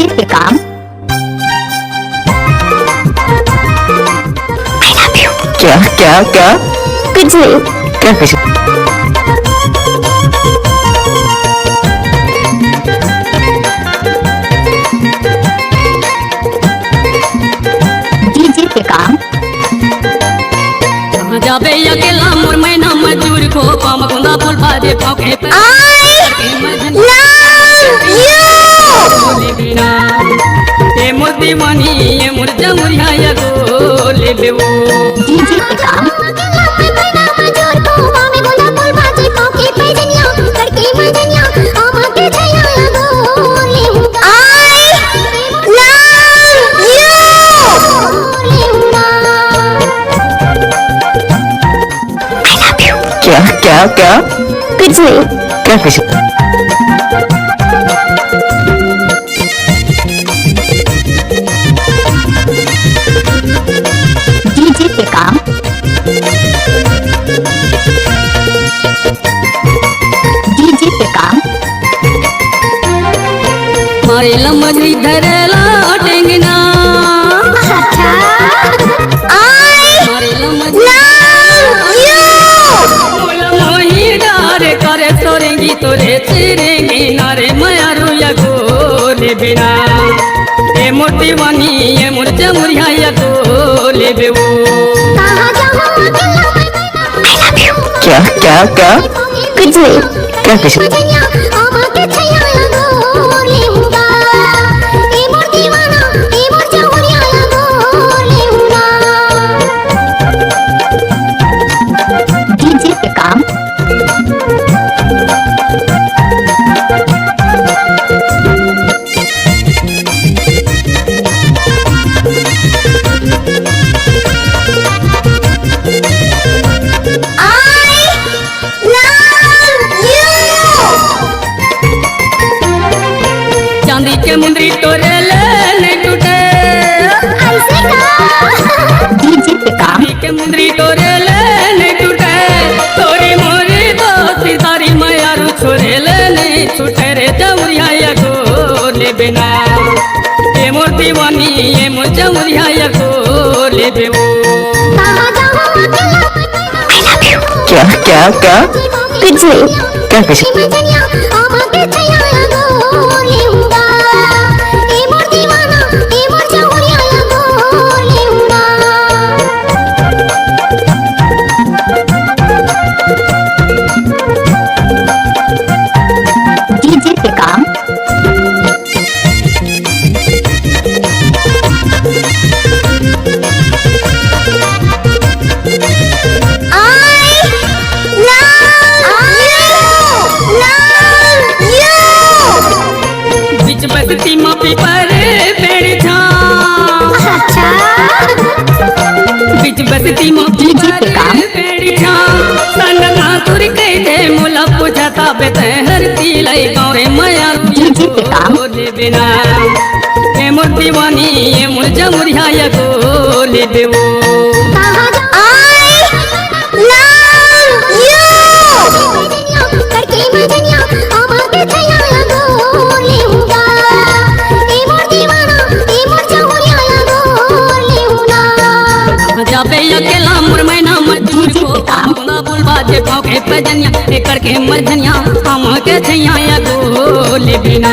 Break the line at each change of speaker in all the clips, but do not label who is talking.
DJ पे काम।
क्या क्या क्या
कुछ नहीं।
क्या कुछ
डीजे पे काम।
जाबे अकेला मोर मैना मजूर को पाम गुंदा फूल बाजे पाके पे ए मोर दीवानी ए मोर जमुरिया या गोले बेवो
डीजे पे काम।
क्या क्या क्या
कुछ नहीं।
क्या कुछ
डीजे पे काम। डीजे पे काम।
मारे लमझी धरला टेंगना मारे लमझी मोही डारे करे तोरेंगी तोरे चिरेंगी नारे मायारू या गोले बिना ए मोटी वानी ए मोर जमुरिया या गोले बेवो
क्या क्या क्या
कुछ नहीं।
क्या कुछ
डीजे पे काम।
चांदी के मुंदरी तोरे ले टूटे
डीजे पे काम।
चांदी के मुंदरी तोरे ले टूटे तोरी मोरी दोस्ती तारी मायारू छोरे ले छूटे रे जमुरिया या गोले बिना ए मोर दीवानी ए मोर जमुरिया या गोले बेवो
क्या क्या क्या
कुछ नहीं।
क्या कुछ
डीजे पे काम।
बीच बसती मापी पर पेड़ छा बीच बसती मापी
डीजे
पर
पे काम।
पेड़ छा सनना तुर कह दे मुला पूछता बेते हर तिलाई गाँव रे माया
डीजे पे काम।
गोले बिना ए मोर दीवानी ए मोर जमुरिया या गोले बेवो जाबे अकेला मोर मैना मजूर को गुंदा फूल बाजे पाके पजनिया एकर के मजनिया हम के छैया या गोले बिना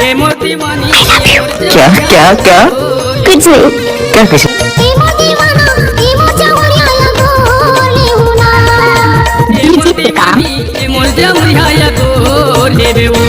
ए मोर दीवानी ए मोर
क्या क्या क्या
कुछ नहीं।
क्या कुछ
डीजे पे काम ए मोर जमुरिया या गोले बेवो